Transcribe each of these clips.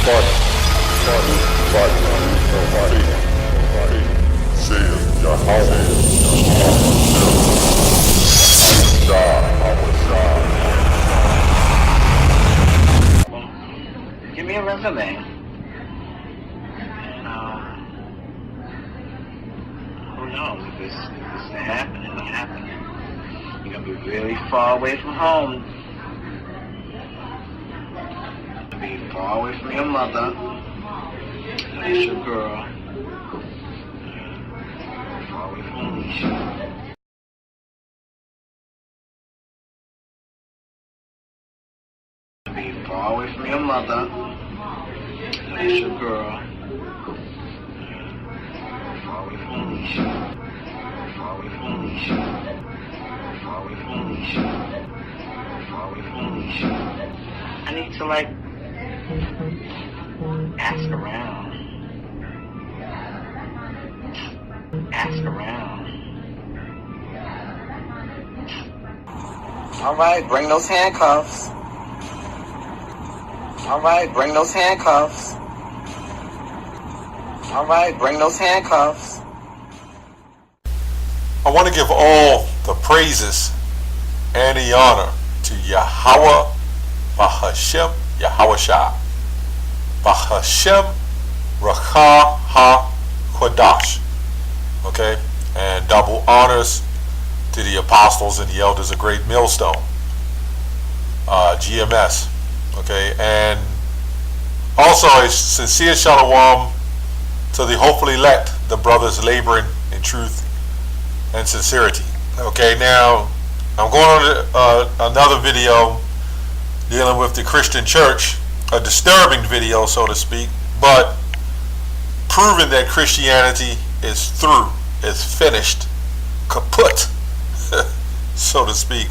Give me a resume. Who knows if this is happening? It'll happen. You're gonna be really far away from home. You're gonna be far away from your mother. That's your girl. Far away from Alicia. Be far away from your mother. That's your girl. Far away from Alicia. Far away from Alicia. Far away from Alicia. Far away from Alicia. I need to ask around. Ask around. All right, bring those handcuffs. All right, bring those handcuffs. All right, bring those handcuffs. I want to give all the praises and the honor to Yahweh Bahashem Yahawashah Bahashem Rakah HaKodash. Okay, and double honors to the apostles and the elders of Great Millstone, GMS. Okay, and also a sincere shalom to the hopefully elect, the brothers laboring in truth and sincerity. Okay, now I'm going on another video dealing with the Christian church, a disturbing video, so to speak, but proving that Christianity is through, is finished, kaput, so to speak.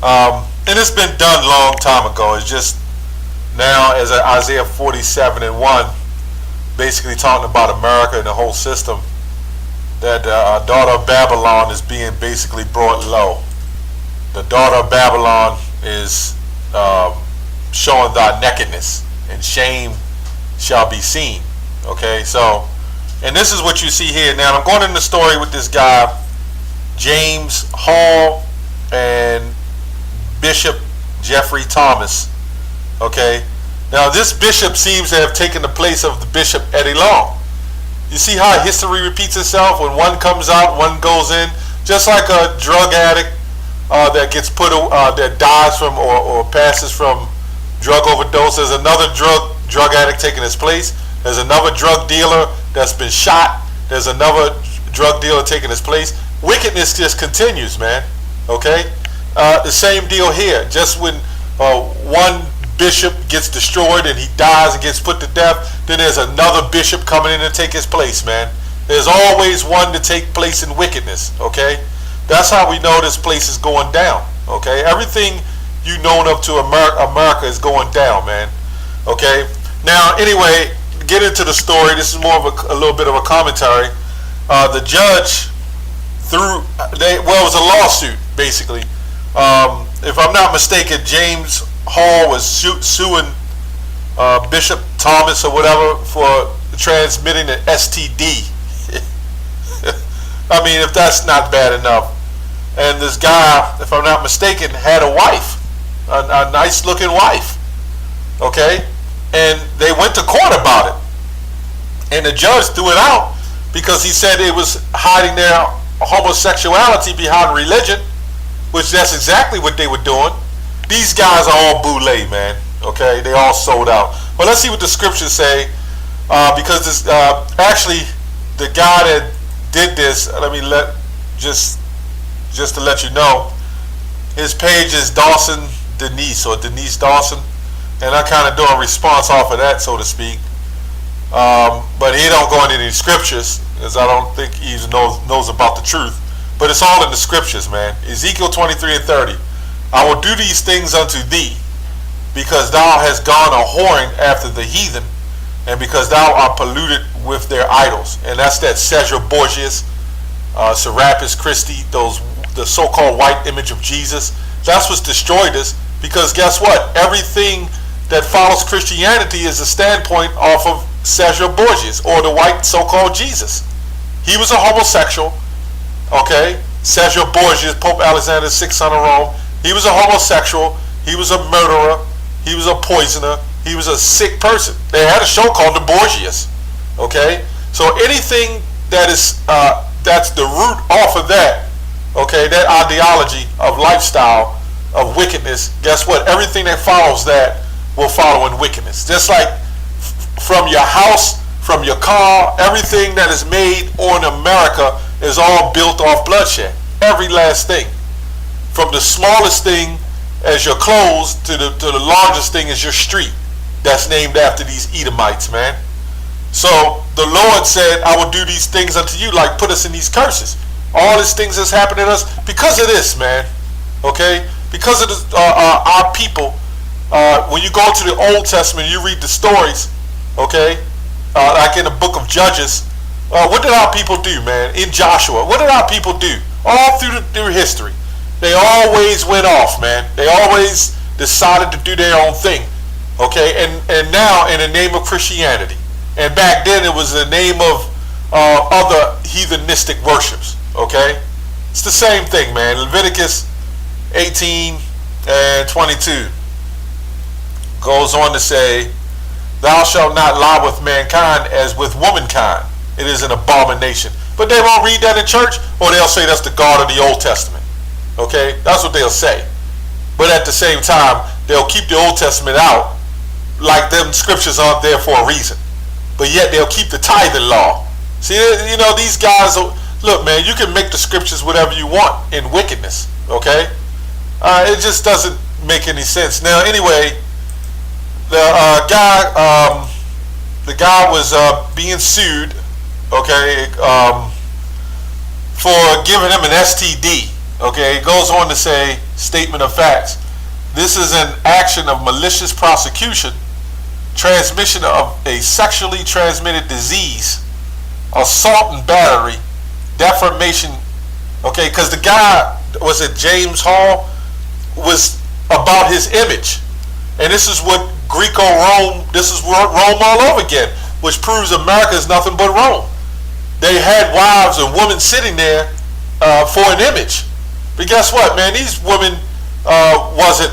And it's been done long time ago. It's just now, as Isaiah 47:1, basically talking about America and the whole system, that our daughter of Babylon is being basically brought low. The daughter of Babylon is showing thy nakedness, and shame shall be seen. Okay, so, and this is what you see here. Now, I'm going in the story with this guy, James Hall, and Bishop Jeffrey Thomas. Okay, now this bishop seems to have taken the place of the Bishop Eddie Long. You see how history repeats itself? When one comes out, one goes in. Just like a drug addict that gets that dies from or passes from drug overdose. There's another drug addict taking his place. There's another drug dealer that's been shot. There's another drug dealer taking his place. Wickedness just continues, man. Okay, the same deal here. Just when one bishop gets destroyed and he dies and gets put to death, then there's another bishop coming in to take his place, man. There's always one to take place in wickedness. Okay, that's how we know this place is going down. Okay, everything you know of to America is going down, man. Okay, now anyway, get into the story. This is more of a little bit of a commentary. The judge it was a lawsuit basically. If I'm not mistaken, James Hall was suing Bishop Thomas or whatever for transmitting an STD. I mean, if that's not bad enough. And this guy, if I'm not mistaken, had a wife, a nice looking wife. Okay, and they went to court about it, and the judge threw it out because he said it was hiding their homosexuality behind religion, which that's exactly what they were doing. These guys are all boule, man. Okay, they all sold out. But let's see what the scriptures say, because this actually the guy that did this. Just to let you know, his page is Dawson Denise, or Denise Dawson, and I kind of do a response off of that, so to speak. But he don't go into any scriptures, because I don't think he even knows about the truth. But it's all in the scriptures, man. Ezekiel 23:30. I will do these things unto thee, because thou hast gone a whoring after the heathen, and because thou art polluted with their idols. And that's that Cesar Borgias, Serapis Christi, the so-called white image of Jesus. That's what's destroyed us, because guess what? Everything that follows Christianity is a standpoint off of Cesare Borgia, or the white so-called Jesus. He was a homosexual, okay? Cesare Borgia, Pope Alexander VI, son of Rome. He was a homosexual. He was a murderer. He was a poisoner. He was a sick person. They had a show called The Borgias, okay? So anything that is that's the root off of that, okay, that ideology of lifestyle of wickedness, guess what? Everything that follows that will follow in wickedness. Just like from your house, from your car, everything that is made on America is all built off bloodshed. Every last thing. From the smallest thing as your clothes to the largest thing is your street. That's named after these Edomites, man. So the Lord said, I will do these things unto you, like put us in these curses. All these things that's happening to us because of this, man. Okay? Because of our people. When you go to the Old Testament, you read the stories, okay? Like in the book of Judges, what did our people do, man? In Joshua, what did our people do? All through history. They always went off, man. They always decided to do their own thing, okay? And now in the name of Christianity. And back then it was the name of other heathenistic worships, okay? It's the same thing, man. Leviticus 18 and 22 goes on to say, thou shalt not lie with mankind as with womankind. It is an abomination. But they won't read that in church, or they'll say that's the God of the Old Testament. Okay? That's what they'll say. But at the same time, they'll keep the Old Testament out like them scriptures aren't there for a reason. But yet they'll keep the tithing law. See, you know, these guys, look, man, you can make the scriptures whatever you want in wickedness. Okay? It just doesn't make any sense. Now, anyway, the guy was being sued, okay, for giving him an STD. Okay, it goes on to say, statement of facts. This is an action of malicious prosecution, transmission of a sexually transmitted disease, assault and battery, defamation. Okay, because the guy, was it James Hall, was about his image. And this is what Greco-Rome, this is Rome all over again, which proves America is nothing but Rome. They had wives and women sitting there for an image. But guess what, man? These women wasn't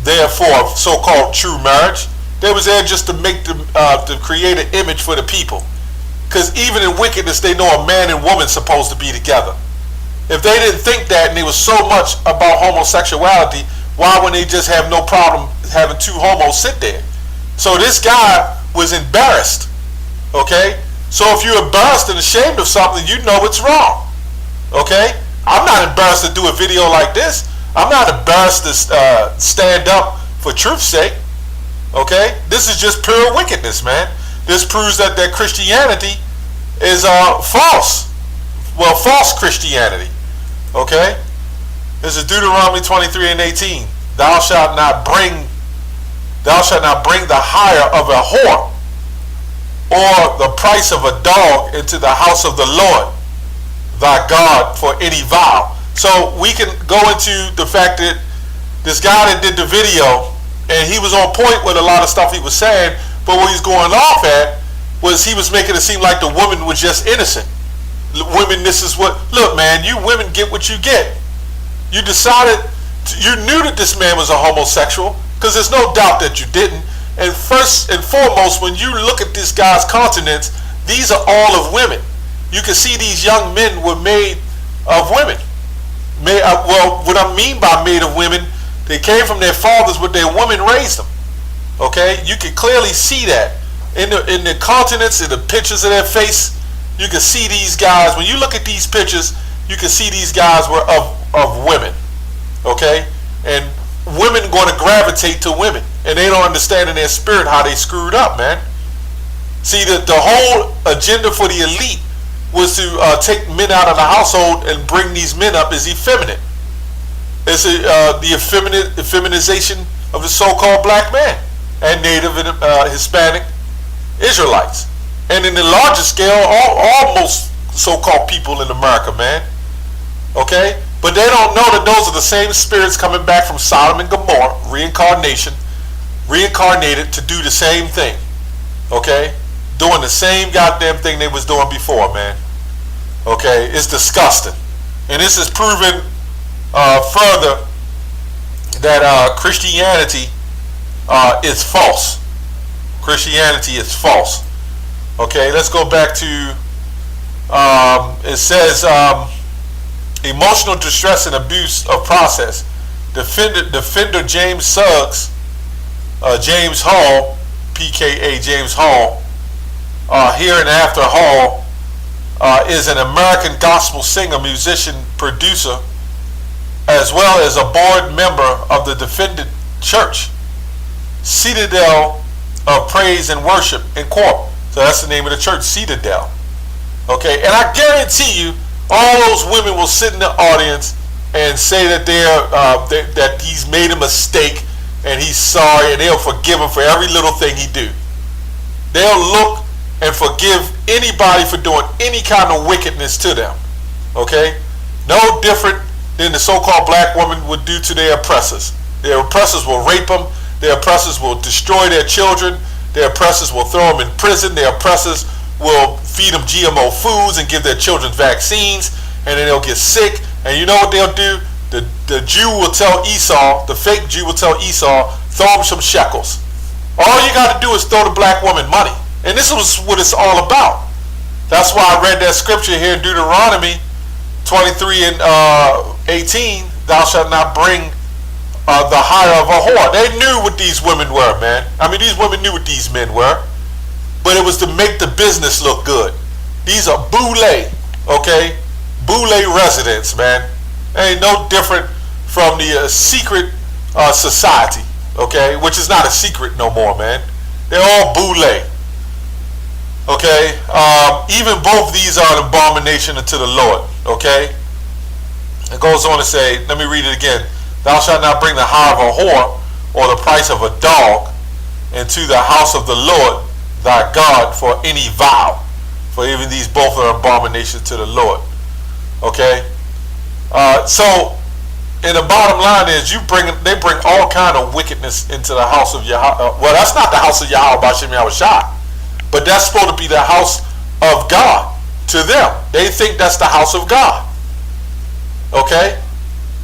there for so-called true marriage. They was there just to make them, to create an image for the people. Because even in wickedness, they know a man and woman supposed to be together. If they didn't think that and they was so much about homosexuality, why would they just have no problem having two homos sit there? So this guy was embarrassed, okay? So if you're embarrassed and ashamed of something, you know it's wrong, okay? I'm not embarrassed to do a video like this. I'm not embarrassed to stand up for truth's sake, okay? This is just pure wickedness, man. This proves that their Christianity is false. Well, false Christianity, okay? This is Deuteronomy 23 and 18. Thou shalt not bring the hire of a whore or the price of a dog into the house of the Lord thy God for any vow. So we can go into the fact that this guy that did the video, and he was on point with a lot of stuff he was saying, but what he's going off at was he was making it seem like the woman was just innocent. Women, this is what, look, man, you women get what you get. You decided, you knew that this man was a homosexual, because there's no doubt that you didn't. And first and foremost, when you look at this guy's countenance, these are all of women. You can see these young men were made of women. Well, what I mean by made of women, they came from their fathers, but their women raised them. Okay, you can clearly see that in the countenance, in the pictures of their face. You can see these guys. When you look at these pictures, you can see these guys were of women. Okay, and women going to gravitate to women, and they don't understand in their spirit how they screwed up, man. See, the whole agenda for the elite was to take men out of the household and bring these men up as effeminate. It's the effeminization of the so-called black man and Native and Hispanic Israelites. And in the larger scale, almost so-called people in America, man. Okay? But they don't know that those are the same spirits coming back from Sodom and Gomorrah, reincarnation, reincarnated to do the same thing. Okay? Doing the same goddamn thing they was doing before, man. Okay? It's disgusting. And this is proven further that Christianity is false. Christianity is false. Okay, let's go back to, it says, emotional distress and abuse of process. Defender James Suggs, James Hall, PKA James Hall, hereinafter Hall, is an American gospel singer, musician, producer, as well as a board member of the Defended Church, Citadel of Praise and Worship in Corp. So that's the name of the church, Citadel. Okay, and I guarantee you, all those women will sit in the audience and say that that he's made a mistake and he's sorry, and they'll forgive him for every little thing he do. They'll look and forgive anybody for doing any kind of wickedness to them. Okay, no different than the so-called black woman would do to their oppressors. Their oppressors will rape them. Their oppressors will destroy their children. Their oppressors will throw them in prison. Their oppressors will feed them GMO foods and give their children vaccines, and then they'll get sick. And you know what they'll do? The Jew will tell Esau, the fake Jew will tell Esau, throw him some shekels. All you got to do is throw the black woman money. And this is what it's all about. That's why I read that scripture here in Deuteronomy 23 and 18, thou shalt not bring the hire of a whore. They knew what these women were, man. I mean, these women knew what these men were. But it was to make the business look good. These are boule, okay? Boule residents, man. They ain't no different from the secret society, okay? Which is not a secret no more, man. They're all boule. Okay, even both these are an abomination unto the Lord. Okay, it goes on to say, let me read it again. Thou shalt not bring the hire of a whore or the price of a dog into the house of the Lord thy God for any vow, for even these both are abomination to the Lord. Okay, so and the bottom line is they bring all kind of wickedness into the house of Yahweh. Well, that's not the house of Yahweh B'Shem Yahushua. But that's supposed to be the house of God to them. They think that's the house of God. Okay?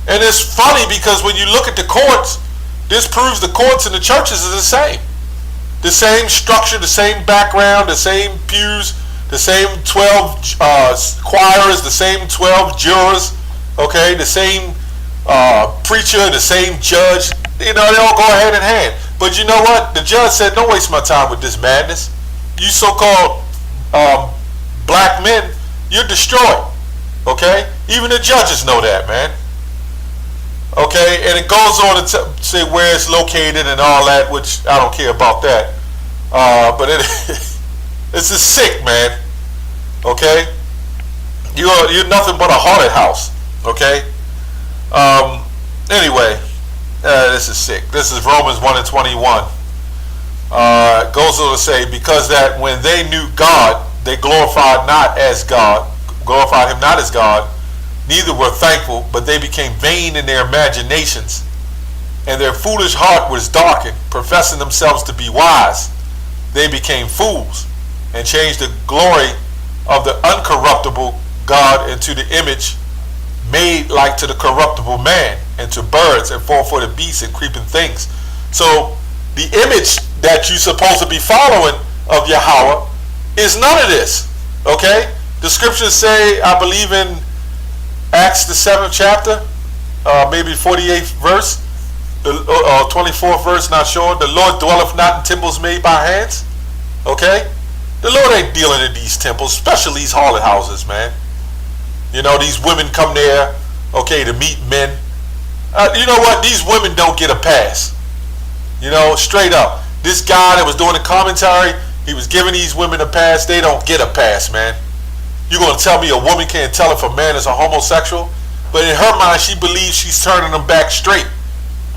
And it's funny because when you look at the courts, this proves the courts and the churches are the same. The same structure, the same background, the same pews, the same 12 choirs, the same 12 jurors, okay? The same preacher, the same judge. You know, they all go hand in hand. But you know what? The judge said, don't waste my time with this madness. You so-called black men, you're destroyed. Okay? Even the judges know that, man. Okay? And it goes on to say where it's located and all that, which I don't care about that. But it's just sick, man. Okay? You're nothing but a haunted house. Okay? Anyway, this is sick. This is Romans 1 and 21. Goes on to say, because that when they knew God, they glorified him not as God, neither were thankful, but they became vain in their imaginations, and their foolish heart was darkened. Professing themselves to be wise, they became fools, and changed the glory of the uncorruptible God into the image made like to the corruptible man, and to birds and four-footed beasts and creeping things. So the image that you're supposed to be following of Yahweh is none of this. Okay? The scriptures say, I believe in Acts the 7th chapter, maybe 48th verse, the 24th verse, not sure. The Lord dwelleth not in temples made by hands. Okay? The Lord ain't dealing in these temples, especially these harlot houses, man. You know, these women come there, okay, to meet men. You know what? These women don't get a pass. You know, straight up. This guy that was doing the commentary, he was giving these women a pass. They don't get a pass, man. You're going to tell me a woman can't tell if a man is a homosexual? But in her mind, she believes she's turning them back straight.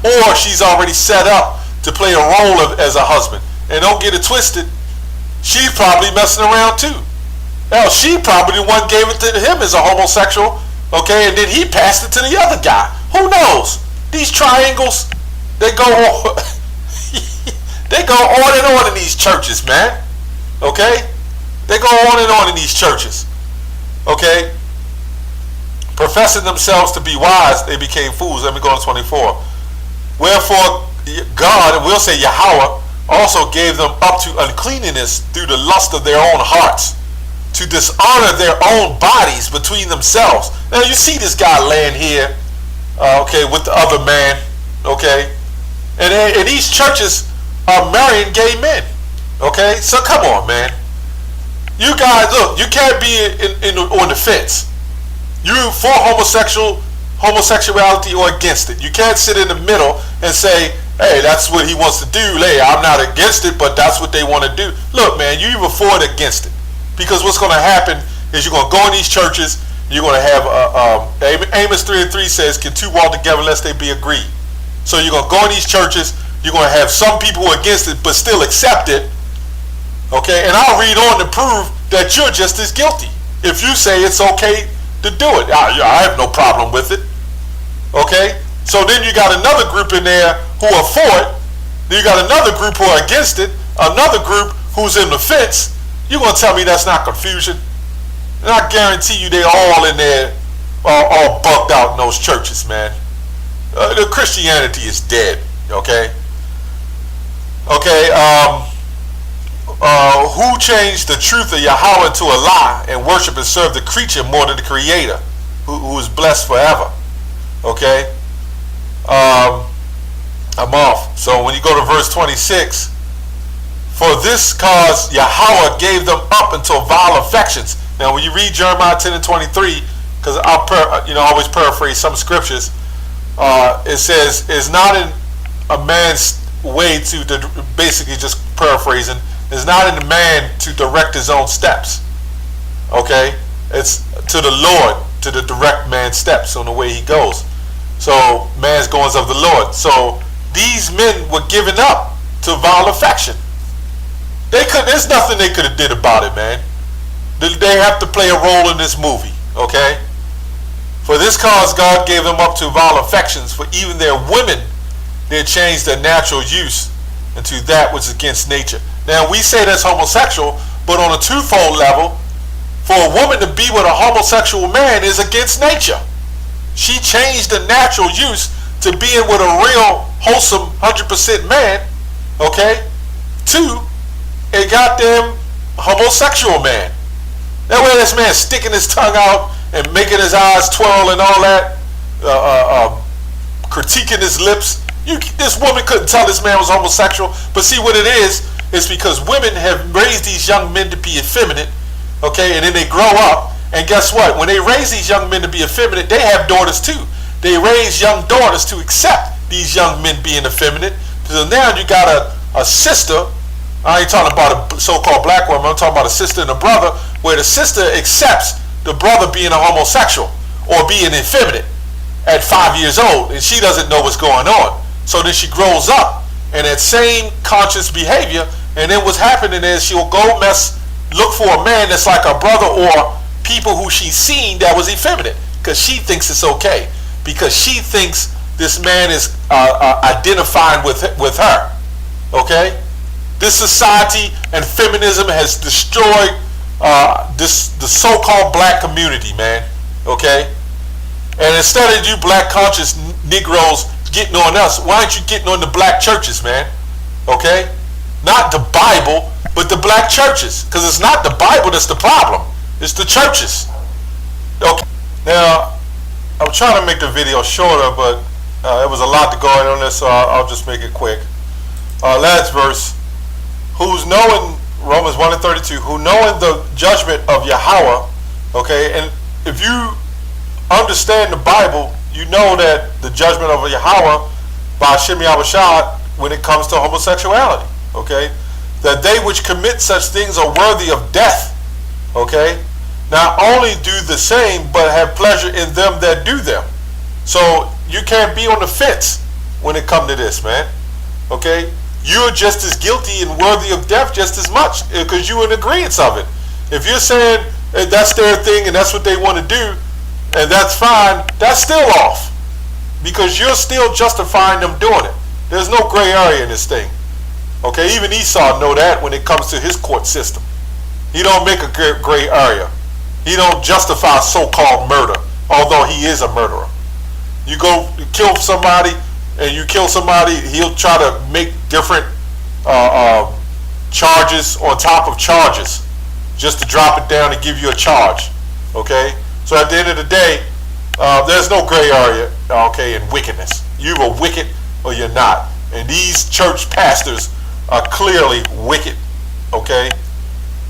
Or she's already set up to play a role as a husband. And don't get it twisted. She's probably messing around too. Hell, she probably the one gave it to him as a homosexual. Okay, and then he passed it to the other guy. Who knows? These triangles, they go on. They go on and on in these churches, man. Okay? They go on and on in these churches. Okay? Professing themselves to be wise, they became fools. Let me go to 24. Wherefore God, and we'll say Yahweh, also gave them up to uncleanness through the lust of their own hearts, to dishonor their own bodies between themselves. Now you see this guy laying here, okay, with the other man, okay? And these churches are marrying gay men, okay? So come on, man. You guys, look, you can't be on the fence. You're for homosexuality or against it. You can't sit in the middle and say, hey, that's what he wants to do. Hey, I'm not against it, but that's what they want to do. Look, man, you either for it or against it. Because what's going to happen is you're going to go in these churches, you're going to have, Amos 3:3 says, can two walk together lest they be agreed. So you're going to go in these churches, you're going to have some people who are against it, but still accept it. Okay, and I'll read on to prove that you're just as guilty. If you say it's okay to do it, I have no problem with it. Okay, so then you got another group in there who are for it. Then you got another group who are against it. Another group who's in the fence. You're going to tell me that's not confusion? And I guarantee you they're all in there, all bugged out in those churches, man. The Christianity is dead, okay? Okay, who changed the truth of Yahweh to a lie and worship and serve the creature more than the Creator, who is blessed forever? Okay, I'm off. So when you go to verse 26, for this cause Yahweh gave them up until vile affections. Now when you read Jeremiah 10 and 23, because I'll always paraphrase some scriptures, it says, it's not in a man's way to basically just paraphrasing, it's not in the man to direct his own steps. Okay, it's to the Lord to direct man's steps on the way he goes. So man's goings of the Lord. So these men were given up to vile affection. There's nothing they could have did about it, man. They have to play a role in this movie, okay? For this cause God gave them up to vile affections, for even their women they changed their natural use into that which is against nature. Now we say that's homosexual, but on a twofold level, for a woman to be with a homosexual man is against nature. She changed the natural use to being with a real wholesome 100% man, okay, to a goddamn homosexual man. That way this man sticking his tongue out and making his eyes twirl and all that, critiquing his lips. This woman couldn't tell this man was homosexual. But see what it is because women have raised these young men to be effeminate, okay, and then they grow up, and guess what? When they raise these young men to be effeminate, they have daughters too. They raise young daughters to accept these young men being effeminate. So now you got a sister. I ain't talking about a so-called black woman. I'm talking about a sister and a brother, where the sister accepts the brother being a homosexual or being effeminate at 5 years old, and she doesn't know what's going on. So then she grows up and that same conscious behavior, and then what's happening is she'll go look for a man that's like a brother or people who she's seen that was effeminate, because she thinks it's okay, because she thinks this man is identifying with her. Okay, this society and feminism has destroyed the so-called black community, man. Okay, and instead of you black conscious Negroes getting on us, why aren't you getting on the black churches, man? Okay, not the Bible, but the black churches, because it's not the Bible that's the problem. It's the churches. Okay. Now, I'm trying to make the video shorter, but it was a lot to go on this, so I'll just make it quick. Last verse. Who's knowing, Romans 1 and 32, who knowing the judgment of Yahweh, okay, and if you understand the Bible, you know that the judgment of Yahweh by Hashem Yahushua when it comes to homosexuality, okay, that they which commit such things are worthy of death. Okay, not only do the same, but have pleasure in them that do them. So you can't be on the fence when it comes to this, man. Okay, you're just as guilty and worthy of death just as much, because you're in agreement of it. If you're saying that's their thing and that's what they want to do, and that's fine, that's still off, because you're still justifying them doing it. There's no gray area in this thing. Okay, even Esau know that when it comes to his court system. He don't make a gray area. He don't justify so-called murder, although he is a murderer. You go kill somebody, and you kill somebody, he'll try to make different charges on top of charges, just to drop it down and give you a charge. Okay, so at the end of the day, there's no gray area. Okay, in wickedness, you're either wicked or you're not. And these church pastors are clearly wicked. Okay,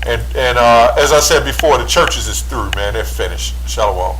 and as I said before, the churches is through, man. They're finished. Shalom.